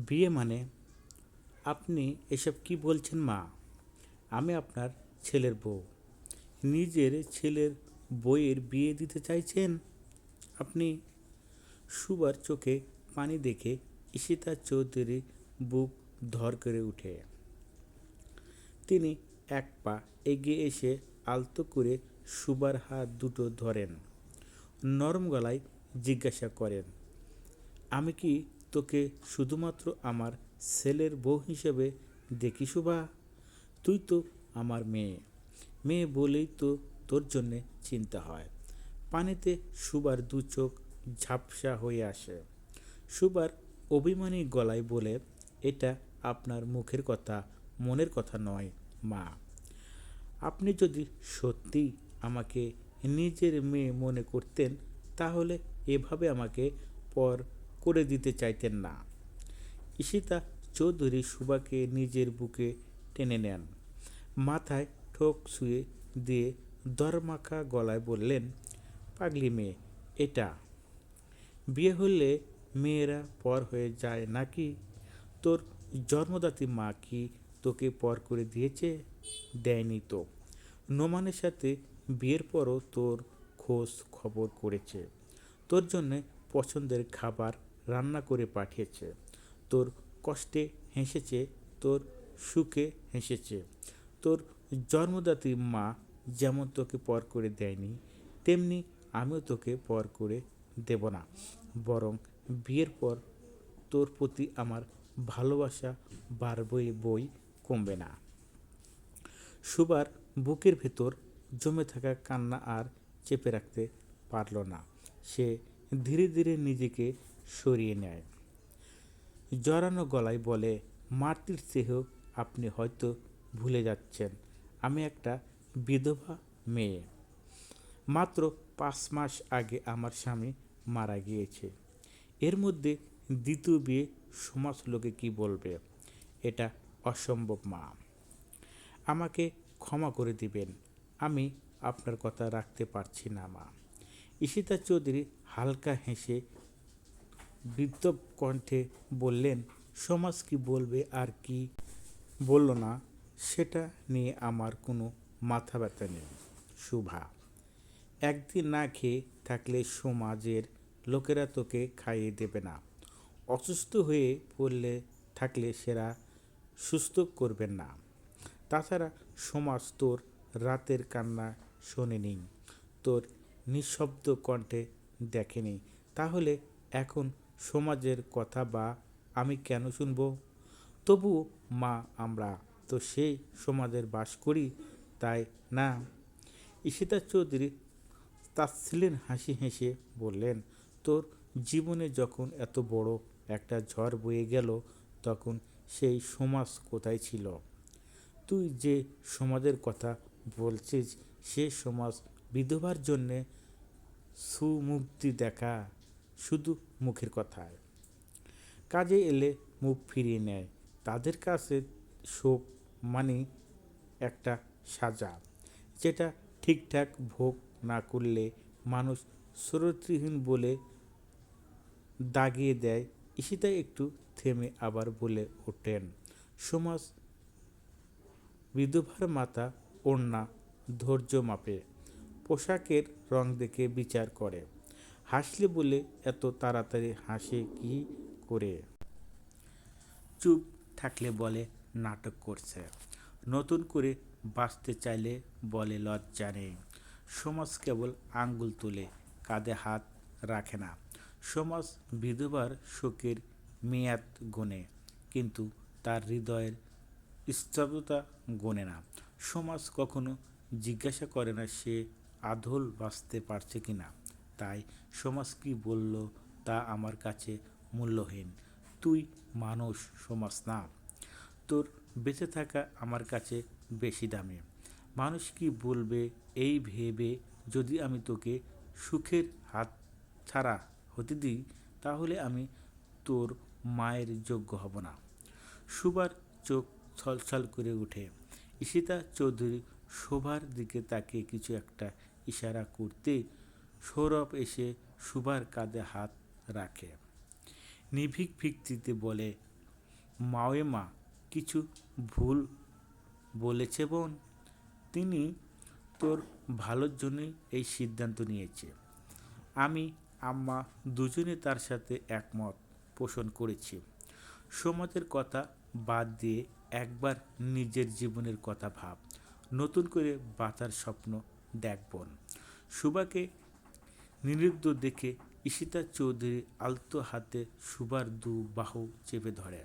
বিয়ে মানে? আপনি এসব কি বলছেন মা? আমি আপনার ছেলের বউ। নিজের ছেলের বউয়ের বিয়ে দিতে চাইছেন আপনি? সুবার চোখে পানি দেখে ঈশিতা চৌধুরী বুক ধর করে উঠে। তিনি এক পা এগিয়ে এসে আলতো করে সুবার হাত দুটো ধরেন। নরম গলায় জিজ্ঞাসা করেন, আমি কি তোকে শুধুমাত্র আমার ছেলের বউ হিসেবে দেখি সুভা? তুই তো আমার মেয়ে। মেয়ে বলেই তো তোর জন্যে চিন্তা হয়। পানিতে সুবার দু চোখ ঝাপসা হয়ে আসে। সুবার অভিমানী গলায় বলে, এটা আপনার মুখের কথা, মনের কথা নয় মা। আপনি যদি সত্যি আমাকে নিজের মেয়ে মনে করতেন তাহলে এভাবে আমাকে পর করে দিতে চাইতেন না। ঈশিতা চৌধুরী সুবাকে নিজের বুকে টেনে নেন। মাথায় ঠোক ছুঁয়ে দিয়ে দরমাখা গলায় বললেন, পাগলি মেয়ে এটা। বিয়ে হলে মেয়েরা পর হয়ে যায় নাকি? তোর জন্মদাত্রী মা কি তোকে পর করে দিয়েছে? দেয়নি তো। নোমানের সাথে বিয়ের পরও তোর খোঁজ খবর করেছে। তোর জন্যে পছন্দের খাবার রান্না করে পাঠিয়েছে। তোর কষ্টে হেসেছে, তোর সুখে হেসেছে। তোর জন্মদাত্রী মা যেমন তোকে পর করে দেয়নি, তেমনি আমিও তোকে পর করে দেব না। বরং বিয়ের পর তোর প্রতি আমার ভালোবাসা বাড়বে, বই কমবে না। সুবার বুকের ভেতর জমে থাকা কান্না আর চেপে রাখতে পারল না। সে ধীরে ধীরে নিজেকে সরিয়ে নেয়। জড়ানো গলায় বলে, মাতৃ স্নেহ আপনি হয়তো ভুলে যাচ্ছেন। আমি একটা বিধবা মেয়ে। মাত্র 5 মাস আগে আমার স্বামী মারা গিয়েছে। এর মধ্যে দ্বিতীয় বিয়ে, সমাজ লোকে কি বলবে? এটা অসম্ভব মা। আমাকে ক্ষমা করে দিবেন, আমি আপনার কথা রাখতে পারছি না মা। ঈশিতা চৌধুরী হালকা হেসে বৃদ্ধ কণ্ঠে বললেন, সমাজ কি বলবে আর কি বলল না সেটা নিয়ে আমার কোনো মাথা ব্যথা নেই শুভা। একদিন না খেয়ে থাকলে সমাজের লোকেরা তোকে খাইয়ে দেবে না। অসুস্থ হয়ে পড়লে থাকলে সেরা সুস্থ করবেন না। তাছাড়া সমাজ তোর রাতের কান্না শোনেনি, তোর নিঃশব্দ কণ্ঠে দেখেনি। তাহলে এখন সমাজের কথা বা আমি কেন শুনব? তবুও মা, আমরা তো সেই সমাজের বাস করি, তাই না? ঈশিতা চৌধুরী তাচ্ছিলেন হাসি হেসে বললেন, তোর জীবনে যখন এত বড় একটা ঝড় বয়ে গেল তখন সেই সমাজ কোথায় ছিল? তুই যে সমাজের কথা বলছিস সে সমাজ বিধবার জন্যে সুমুক্তি দেখা শুধু মুখের কথায়। কাজে এলে মুখ ফিরিয়ে নেয়। তাদের কাছে শোক মানে একটা সাজা, যেটা ঠিকঠাক ভোগ না করলে মানুষ চরিত্রহীন বলে দাগিয়ে দেয়। ঈশিতা একটু থেমে আবার বলে ওঠেন, সমাজ বিধবার মাথা ওড়না ধৈর্য মাপে, পোশাকের রং দেখে বিচার করে। হাসলে বলে এত তাড়াতাড়ি হাসে কি করে? চুপ থাকলে বলে নাটক করছে। নতুন করে বাঁচতে চাইলে বলে লজ্জা নেই। সমাজ কেবল আঙ্গুল তুলে, কাঁধে হাত রাখে না। সমাজ বিধবার শোকের মেয়াদ গোনে, কিন্তু তার হৃদয়ের স্তব্ধতা গোনে না। সমাজ কখনো জিজ্ঞাসা করে না সে আদল বাঁচতে পারছে কিনা। তাই সমাজ কি বলল তা আমার কাছে মূল্যহীন। তুই মানুষ, সমাজ না। তোর বেঁচে থাকা আমার কাছে বেশি দামি। মানুষ কি বলবে এই ভেবে যদি আমি তোকে সুখের হাত ছাড়া হতে দিই তাহলে আমি তোর মায়ের যোগ্য হব না। সুবার চোখ ছলছল করে উঠে। ঈশিতা চৌধুরী শোভার দিকে তাকিয়ে কিছু একটা ইশারা করতে সৌরভ এসে সুবার কাঁধে হাত রাখে। নির্ভীক ভিত্তিতে বলে, মাওয়ে মা কিছু ভুল বলেছে বোন? তিনি তোর ভালোর জন্যই এই সিদ্ধান্ত নিয়েছে। আমি আম্মা দুজনে তার সাথে একমত পোষণ করেছি। সমাজের কথা বাদ দিয়ে একবার নিজের জীবনের কথা ভাব। নতুন করে বাঁচার স্বপ্ন দেখ বোন। সুবাকে নিরুদ্ধ দেখে ঈশিতা চৌধুরী আলতো হাতে সুবার দু বাহু চেপে ধরে।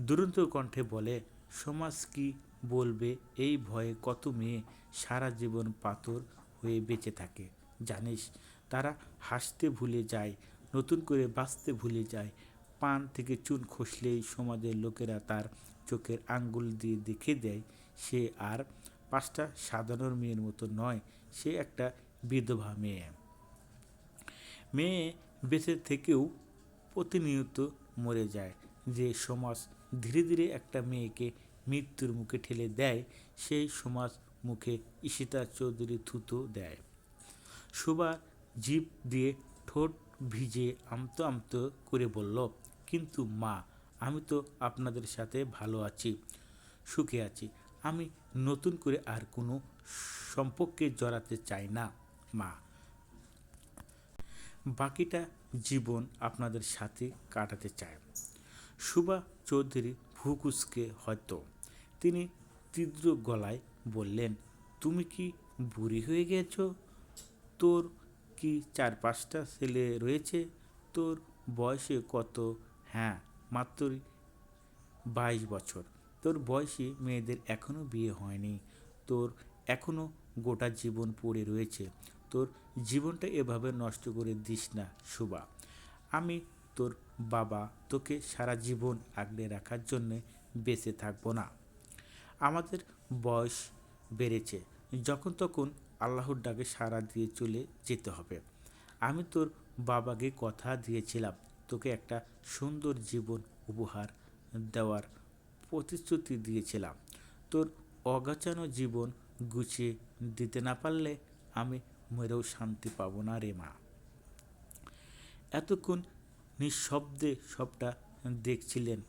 দুরন্ত কণ্ঠে বলে, সমাজ কি বলবে এই ভয়ে কত মেয়ে সারা জীবন পাথর হয়ে বেঁচে থাকে জানিস? তারা হাসতে ভুলে যায়, নতুন করে বাঁচতে ভুলে যায়। পান থেকে চুন খসলেই সমাজের লোকেরা তার চোখের আঙ্গুল দিয়ে দেখে দেয় সে আর পাঁচটা সাধারণ মেয়ের মতো নয়, সে একটা বিধবা মেয়ে। মেয়ে বেঁচে থেকেও প্রতিনিয়ত মরে যায়। যে সমাজ ধীরে ধীরে একটা মেয়েকে মৃত্যুর মুখে ঠেলে দেয়, সেই সমাজ মুখে ঈশিতা চৌধুরী থুতো দেয়। সুবা জিভ দিয়ে ঠোঁট ভিজে আমতো আমতো করে বলল, কিন্তু মা, আমি তো আপনাদের সাথে ভালো আছি, সুখে আছি। আমি নতুন করে আর কোনো সম্পর্কে জড়াতে চাই না মা। বাকিটা জীবন আপনাদের সাথে কাটাতে চায়। সুবা চৌধুরী ভুকুসকে হয়তো। তিনি তীব্র গলায় বললেন, তুমি কি বুড়ি হয়ে গেছ? তোর কি 4-5টা ছেলে রয়েছে? তোর বয়সে কত? হ্যাঁ, মাত্রই 22 বছর। তোর বয়সী মেয়েদের এখনও বিয়ে হয়নি। তোর এখনও গোটা জীবন পড়ে রয়েছে। তোর জীবনটা এভাবে নষ্ট করে দিস না সুবা। আমি তোর বাবা তোকে সারা জীবন আগলে রাখার জন্যে বেঁচে থাকবো না। আমাদের বয়স বেড়েছে, যখন তখন আল্লাহর ডাকে সাড়া দিয়ে চলে যেতে হবে। আমি তোর বাবাকে কথা দিয়েছিলাম তোকে একটা সুন্দর জীবন উপহার দেওয়ার প্রতিশ্রুতি দিয়েছিলাম। তোর অগাচানো জীবন গুছিয়ে দিতে না পারলে আমি মরেও শান্তি পাবো না রে মা। এতক্ষণ নিঃশব্দে সবটা দেখছিলেন,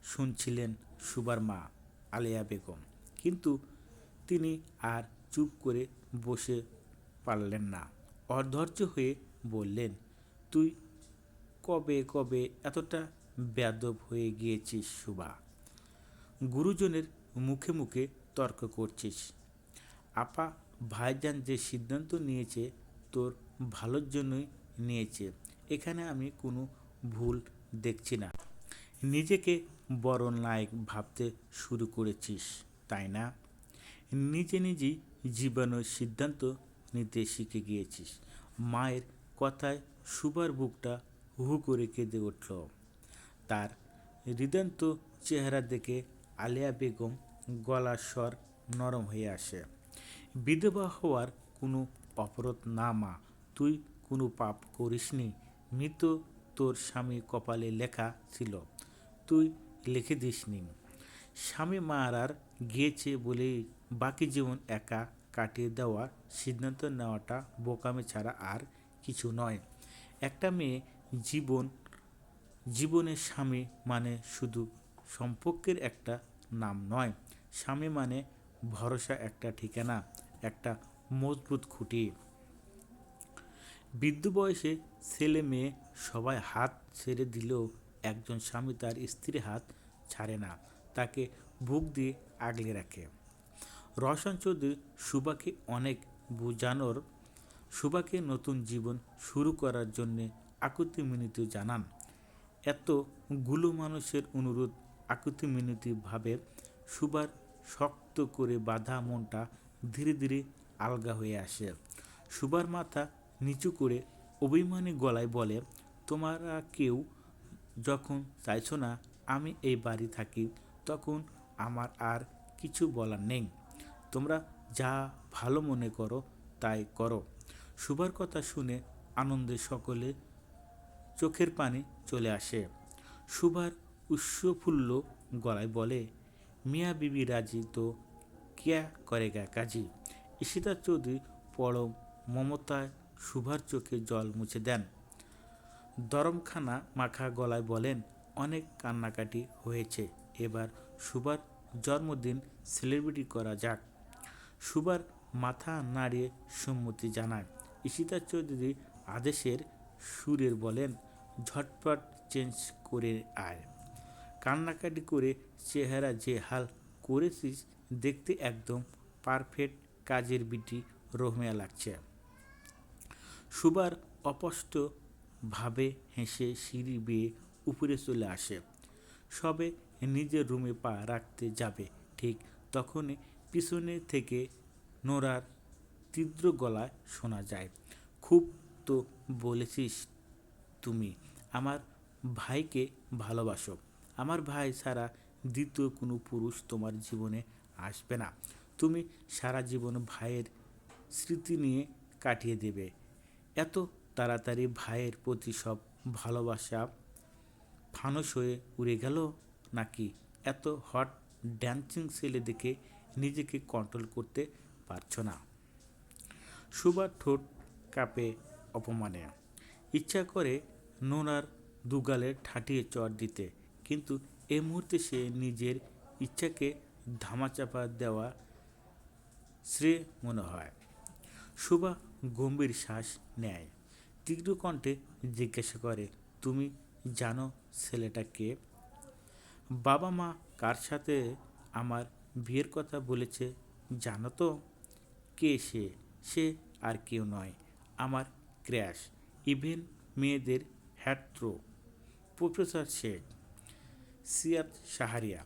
শুনছিলেন সুবার মা আলেয়া বেগম। কিন্তু তিনি আর চুপ করে বসে পারলেন না। অধৈর্য হয়ে বললেন, তুই কবে কবে এতটা বেয়াদব হয়ে গিয়েছিস সুবা? গুরুজনের মুখে মুখে তর্ক করছিস। আপা ভাইজান যে সিদ্ধান্ত নিয়েছে তোর ভালোর জন্যই নিয়েছে, এখানে আমি কোনো ভুল দেখছি না। নিজেকে বড় নায়ক ভাবতে শুরু করেছিস, তাই না? নিজে নিজেই জীবনের সিদ্ধান্ত নিতে শিখে গিয়েছিস। মায়ের কথায় সুবার বুকটা হু করে কেঁদে উঠল। তার হৃদয়ন্ত চেহারা দেখে আলেয়া বেগম গলার স্বর নরম হয়ে আসে। বিধবা হওয়ার কোনো অপরাধ না মা, তুই কোনো পাপ করিসনি। মৃত তোর স্বামী কপালে লেখা ছিল, তুই লিখে দিসনি। স্বামী মারার গিয়েছে বলেই বাকি জীবন একা কাটিয়ে দেওয়ার সিদ্ধান্ত নেওয়াটা বোকামি ছাড়া আর কিছু নয়। একটা মেয়ে জীবনের স্বামী মানে শুধু সম্পর্কের একটা নাম নয়। স্বামী মানে ভরসা, একটা ঠিকানা, একটা মজবুত খুঁটি। বৃদ্ধ বয়সে ছেলে মেয়ে সবাই হাত ছেড়ে দিলেও একজন স্বামী তার স্ত্রীর হাত ছাড়ে না, তাকে বুক দিয়ে আগলে রাখে। রওশন চৌধুরী সুবাকে অনেক বোঝানোর, সুবাকে নতুন জীবন শুরু করার জন্যে আকুতি মিনতি জানান। এতগুলো মানুষের অনুরোধ আকুতি মিনতি ভাবে সুবার শক্ত করে বাঁধা মনটা ধীরে ধীরে আলগা হয়ে আসে। সুবার মাথা নিচু করে অভিমানী গলায় বলে, তোমরা কেউ যখন চাইছো না আমি এই বাড়ি থাকি, তখন আমার আর কিছু বলার নেই। তোমরা যা ভালো মনে করো তাই করো। সুবার কথা শুনে আনন্দে সকলে চোখের পানি চলে আসে। সুবার উৎসফুল্ল গলায় বলে, মিয়া বিবি রাজি তো কিয়া করেগা কাজী। ঈশিতা চৌধুরী পরম মমতায় সুভার চোখে জল মুছে দেন। দরমখানা মাখা গলায় বলেন, অনেক কান্নাকাটি হয়েছে, এবার সুবার জন্মদিন সেলিব্রেটি করা যাক। সুবার মাথা নাড়িয়ে সম্মতি জানায়। ঈশিতা চৌধুরী আদেশের সুরের বলেন, ঝটপট চেঞ্জ করে আয়। কান্নাকাটি করে চেহারা যে হাল করেছিস, দেখতে একদম পারফেক্ট কাজের বিটি রোহমিয়া লাগছে। সুবার অস্পষ্ট ভাবে হেসে সিঁড়ি বেয়ে উপরে চলে আসে। সবে নিজের রুমে পা রাখতে যাবে, ঠিক তখনই পিছনে থেকে নোরার তীব্র গলায় শোনা যায়, খুব তো বলেছিস তুমি আমার ভাইকে ভালোবাসো। আমার ভাই ছাড়া দ্বিতীয় কোনো পুরুষ তোমার জীবনে আসবে না। তুমি সারা জীবন ভাইয়ের স্মৃতি নিয়ে কাটিয়ে দেবে। এত তাড়াতাড়ি ভাইয়ের প্রতি সব ভালোবাসা ফানুস হয়ে উড়ে গেল নাকি? এত হট ড্যান্সিং ছেলে দেখে নিজেকে কন্ট্রোল করতে পারছো না? সুবার ঠোঁট কাঁপে অপমানে। ইচ্ছা করে নোনার দুগালে ঠাটিয়ে চড় দিতে, কিন্তু এই মুহূর্তে সে নিজের ইচ্ছাকে ধামাচাপা দেওয়া শ্রেয় মনে হয়। সুবা গম্ভীর শ্বাস নেয়, তীব্র কণ্ঠে জিজ্ঞাসা করে, তুমি জানো ছেলেটা কে? বাবা মা কার সাথে আমার বিয়ের কথা বলেছে জানো তো? কে সে? সে আর কেউ নয়, আমার ক্র্যাশ ইভেন মেয়েদের হ্যাট্রো, প্রফেসর শেখ সিয়াদ শাহরিয়া।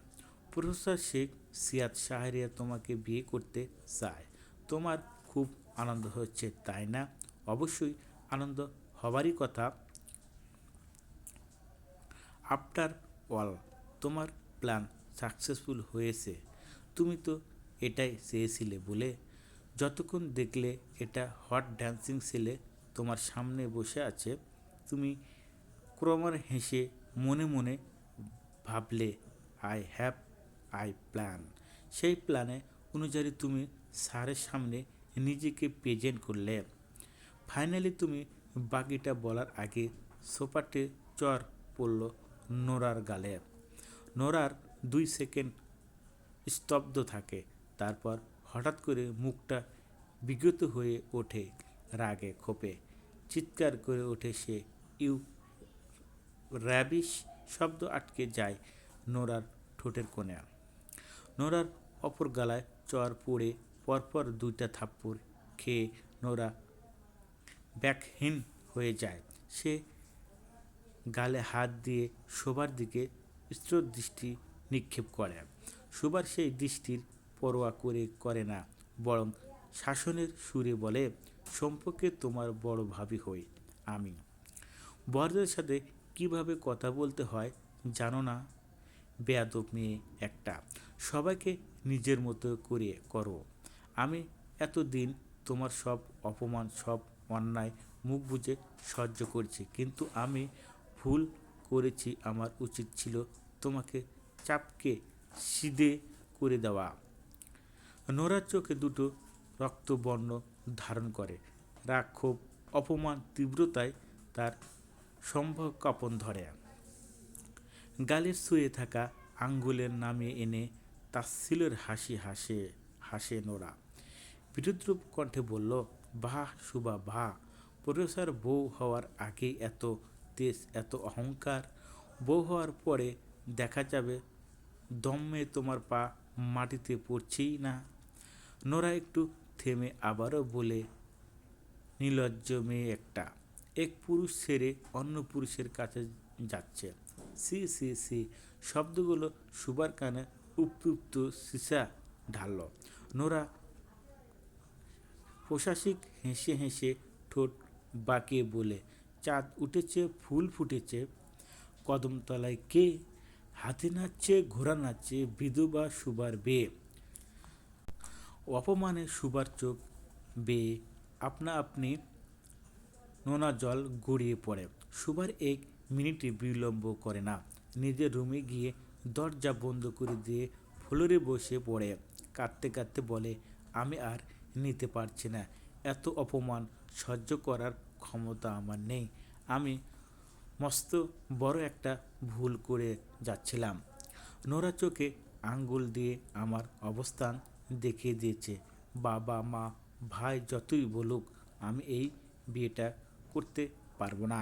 প্রফেসর শেখ সিয়াদ শাহরিয়া তোমাকে বিয়ে করতে চায়। তোমার খুব আনন্দ হচ্ছে তাই না? অবশ্যই আনন্দ হবারই কথা। আফটার অল তোমার প্ল্যান সাকসেসফুল হয়েছে। তুমি তো এটাই চেয়েছিলে বলে। যতক্ষণ দেখলে এটা হট ড্যান্সিং ছেলে তোমার সামনে বসে আছে, তুমি ক্রমার হেসে মনে মনে ভাবলে, আই হ্যাভ আই প্ল্যান। সেই প্ল্যানে অনুযায়ী তুমি স্যারের সামনে নিজেকে প্রেজেন্ট করলে। ফাইনালি তুমি বাকিটা বলার আগে সোপাটে চর পড়ল নোরার গালে। নোরার 2 সেকেন্ড স্তব্ধ থাকে, তারপর হঠাৎ করে মুখটা বিগত হয়ে ওঠে রাগে ক্ষোভে। চিৎকার করে ওঠে সে, ইউ র্যাবিশ! শব্দ আটকে যায় নোরার ঠোঁটের কোণে। নোরার অপর গালায় চর পড়ে পরপর 2টা থাপ্পড় খেয়ে নোরা ব্যাকহীন হয়ে যায়। সে গালে হাত দিয়ে শোবার দিকে স্থির দৃষ্টি নিক্ষেপ করে। শোবার সেই দৃষ্টির পরোয়া করে না, বরং শাসনের সুরে বলে, সম্পর্কে তোমার বড় ভাবি হই আমি। বড়দের সাথে কিভাবে কথা বলতে হয় জানো না? বেয়াদব মেয়ে একটা। সবাইকে নিজের মতো করে করো। আমি এতদিন তোমার সব অপমান, সব অন্যায় মুখ বুজে সহ্য করছি, কিন্তু আমি ভুল করেছি। আমার উচিত ছিল তোমাকে চাপকে সিধে করে দেওয়া। নোরার চোখে দুটো রক্তবর্ণ ধারণ করে। রাগ, ক্ষোভ, অপমান তীব্রতায় তার সম্ভব কাঁপন ধরে। গালের ছুঁয়ে থাকা আঙ্গুলের নামে এনে তাচ্ছিল্যের হাসি হাসে নোরা। বিদ্রুপ কণ্ঠে বলল, বাহ সুবা বাহ! প্রফেসর বউ হওয়ার আগে এত তেজ, এত অহংকার। বউ হওয়ার পরে দেখা যাবে দমে তোমার পা মাটিতে পড়ছেই না। নোরা একটু থেমে আবারও বলে, নির্লজ্জ মেয়ে একটা। এক পুরুষ ছেড়ে অন্য পুরুষের কাছে যাচ্ছে। সি সি সি! শব্দগুলো সুবার কানে উপযুক্ত সিসা ঢালল। নোরা প্রশাসিক হেসে হেসে ঠোঁট বাঁকিয়ে বলে, চাঁদ উঠেছে, ফুল ফুটেছে, কদমতলায় কে? হাতি নাচছে, ঘোড়া নাচছে, বিধবা সুবার বেয়ে। অপমানে সুবার চোখ বেয়ে আপনা আপনি নোনা জল গড়িয়ে পড়ে। সুবার 1 মিনিটে বিলম্ব করে না, নিজের রুমে গিয়ে দরজা বন্ধ করে দিয়ে ফ্লোরে বসে পড়ে। কাঁদতে কাঁদতে বলে, আমি আর নিতে পারছি না। এত অপমান সহ্য করার ক্ষমতা আমার নেই। আমি মস্ত বড় একটা ভুল করে যাচ্ছিলাম। নোরা চোখে আঙ্গুল দিয়ে আমার অবস্থান দেখিয়ে দিয়েছে। বাবা মা ভাই যতই বলুক আমি এই বিয়েটা করতে পারবো না।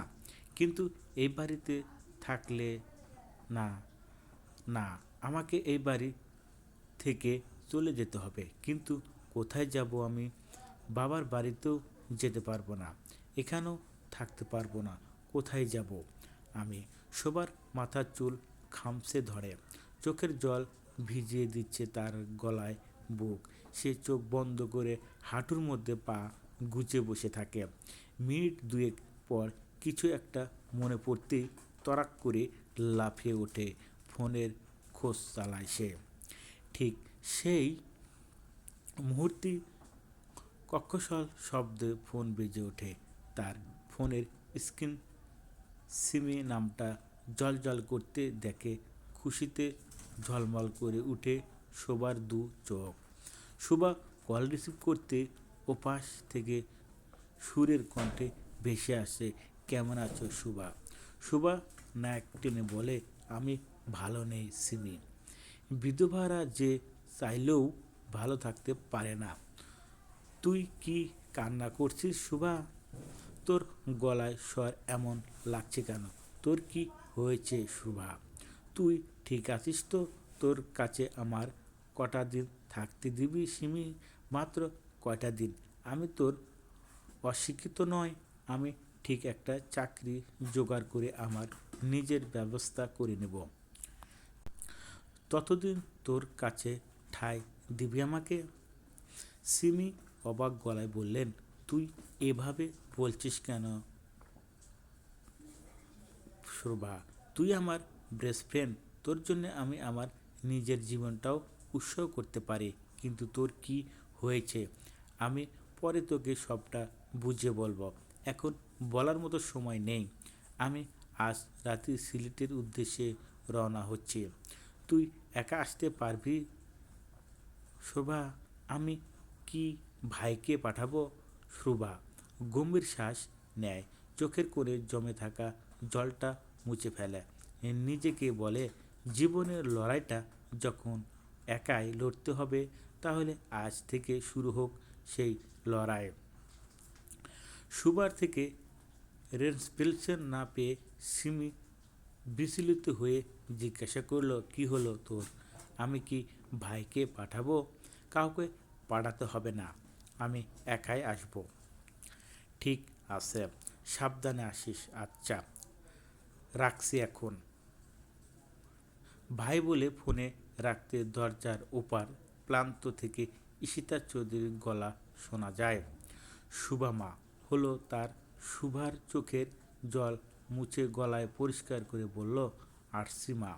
কিন্তু এই বাড়িতে থাকলে না, না, আমাকে এই বাড়ি থেকে চলে যেতে হবে। কিন্তু কোথায় যাব আমি? বাবার বাড়িতেও যেতে পারবো না, এখানেও থাকতে পারবো না। কোথায় যাব আমি? সবার মাথার চুল খামচে ধরে, চোখের জল ভিজিয়ে দিচ্ছে তার গলায় বুক। সে চোখ বন্ধ করে হাঁটুর মধ্যে পা গুজে বসে থাকে। মিনিট দুয়েক পর কিছু একটা মনে পড়তেই তড়াক করে লাফিয়ে ওঠে। ফোনের খোঁজ চালায় সে। ঠিক সেই মুহূর্তেই কক্ষসল শব্দে ফোন বেজে ওঠে। তার ফোনের স্ক্রিন সিমি নামটা জ্বলজ্বল করতে দেখে খুশিতে ঝলমল করে উঠে শোবার দু চোখ। শোভা কল রিসিভ করতে ওপাশ থেকে সুরের কণ্ঠে ভেসে আসে, কেমন আছো শোভা? শোভা নাক টেনে বলে, আমি ভালো নেই সিমি। বিধবারা যে চাইলেও ভালো থাকতে পারে না। তুই কি কান্না করছিস শোভা? তোর গলায় স্বর এমন লাগছে কেন? তোর কি হয়েছে শোভা? তুই ঠিক আছিস তো? তোর কাছে আমার কটা দিন থাকতে দিবি সিমি? মাত্র কয়টা দিন? আমি তোর অশিক্ষিত নয়। আমি ঠিক একটা চাকরি জোগাড় করে আমার নিজের ব্যবস্থা করে নেব। ততদিন তোর কাছে ঠাঁই দিবি আমাকে? সিমি অবাক গলায় বললেন, তুই এভাবে বলছিস কেন শোভা? তুই আমার বেস্ট ফ্রেন্ড। তোর জন্য আমি আমার নিজের জীবনটাও উৎসর্গ করতে পারি। কিন্তু তোর কি হয়েছে আমি পরে তোকে সবটা বুঝিয়ে বলবো। এখন বলার মতো সময় নেই। আমি আজ রাতে সিলেটের উদ্দেশ্যে রওনা হচ্ছি। তুই একা আসতে পারবি শোভা? আমি কি ভাইকে পাঠাবো? শোভা গম্ভীর শ্বাস নেয়, চোখের কোণে জমে থাকা জলটা মুছে ফেলে। নিজেকে বলে, জীবনের লড়াইটা যখন একাই লড়তে হবে, তাহলে আজ থেকে শুরু হোক সেই লড়াই। শোবার থেকে রেসপিরেশন না পেয়ে সিমি বিচলিত হয়ে জিজ্ঞাসা করলো, কি হলো তোর? আমি কি ভাইকে পাঠাবো? কাউকে পাঠাতে হবে না, আমি একাই আসব। ঠিক আছে, সাবধানে আসিস। আচ্ছা, রাখছি এখন। ভাই বলে ফোনে রাখতে দরজার ওপার প্রান্ত থেকে ঈশিতা চৌধুরীর গলা শোনা যায়। শুভা মা হলো তার। শুভার চোখের জল মুছে গলায় পরিষ্কার করে বলল, আসছি মা।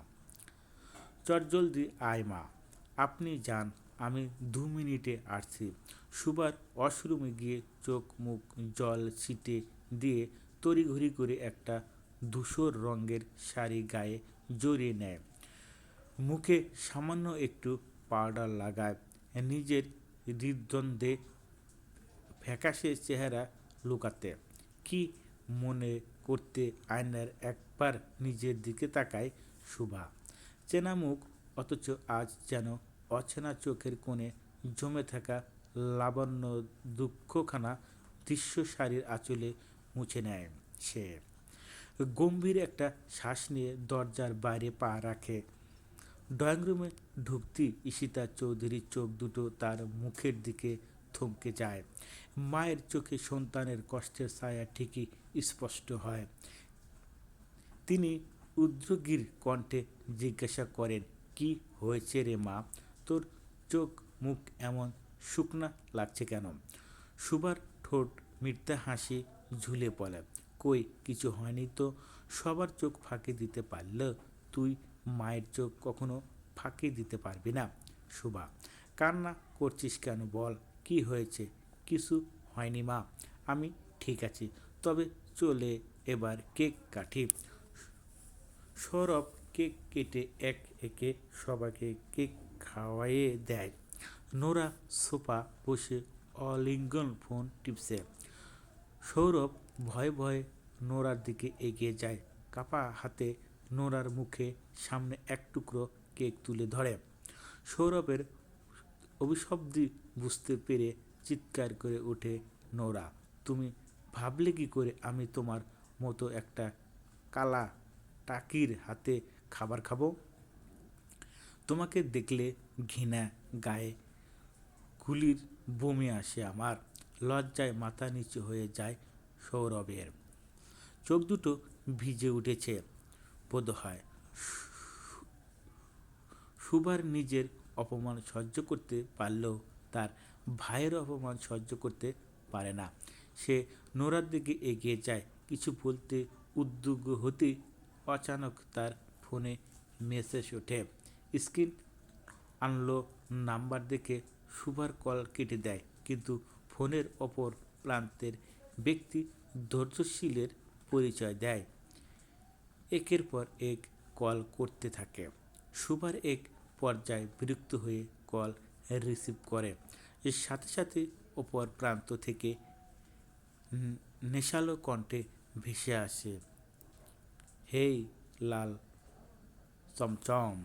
চটজলদি আয় মা। আপনি যান, আমি 2 মিনিটে আসছি। শুভার ওয়াশরুমে গিয়ে চোখ মুখ জল ছিটে দিয়ে তড়িঘড়ি করে একটা ধূসর রঙের শাড়ি গায়ে জড়িয়ে নেয়। মুখে সামান্য একটু পাউডার লাগায়। নিজের হৃদ্যন্ত্রে ফ্যাকাশে চেহারা লুকাতে। কি মনে করতে আয়নার একবার নিজের দিকে তাকায় শুভা। চেনা মুখ, অথচ আজ যেন অচেনা। চোখের কোণে জমে থাকা লাবণ্য দুঃখখানা দৃশ্য শাড়ির আঁচলে মুছে নেয় সে। গম্ভীর একটা শ্বাস নিয়ে দরজার বাইরে পা রাখে। ড্রয়িং রুমে ঢুকতেই ঈশিতা চৌধুরীর চোখ দুটো তার মুখের দিকে থমকে যায়। মায়ের চোখে সন্তানের কষ্টের ছায়া ঠিকই স্পষ্ট হয়। তিনি উদ্যোগীর কণ্ঠে জিজ্ঞাসা করেন, কি হয়েছে রে মা? তোর চোখ মুখ এমন শুকনা লাগছে কেন? সুভার ঠোঁট মিথ্যা হাসি ঝুলে পড়ে, কই কিছু হয়নি তো। সবার চোখ ফাঁকি দিতে পারলে তুই মায়ের চোখ কখনো ফাঁকি দিতে পারবি না। সুভা, কান্না করছিস কেন বল, কি হয়েছে? কিছু হয়নি মা, আমি ঠিক আছি। তবে চলে এবার কেক কাটি। সৌরভ কেক কেটে এক একে সবাইকে কেক খাওয়াইয়ে দেয়। নোরা সোফা বসে অলিঙ্গন ফোন টিপছে। সৌরভ ভয়ে ভয়ে নোরার দিকে এগিয়ে যায়। কাপা হাতে নোরার মুখে সামনে এক টুকরো কেক তুলে ধরে। সৌরভের অভিশব্দি বুঝতে পেরে চিৎকার করে ওঠে নোরা, তুমি ভাবলে কি করে আমি তোমার মতো একটা কালা টাকির হাতে খাবার খাবো? তোমাকে দেখলে ঘৃণা গায়ে গুলির বমি আসে আমার। লজ্জায় মাথা নিচু হয়ে যায় সৌরভের। চোখ দুটো ভিজে উঠেছে বোধহয়। সুভার নিজের অপমান সহ্য করতে পারলেও তার ভাইয়ের অপমান সহ্য করতে পারে না। সে নোরার দিকে এগিয়ে যায়, কিছু বলতে উদ্যোগ হতে অচানক তার ফোনে মেসেজ ওঠে। স্ক্রিন আনলো নাম্বার দেখে সুভার কল কেটে দেয়, কিন্তু ফোনের অপর প্রান্তের ব্যক্তি ধৈর্যশীলের পরিচয় দেয়। একের পর এক কল করতে থাকে। সুভার এক পর্যায়ে বিরক্ত হয়ে কল রিসিভ করে। এর সাথে সাথে অপর প্রান্ত থেকে নেশালো কণ্ঠে ভেসে আসে, হেই লাল চমচম।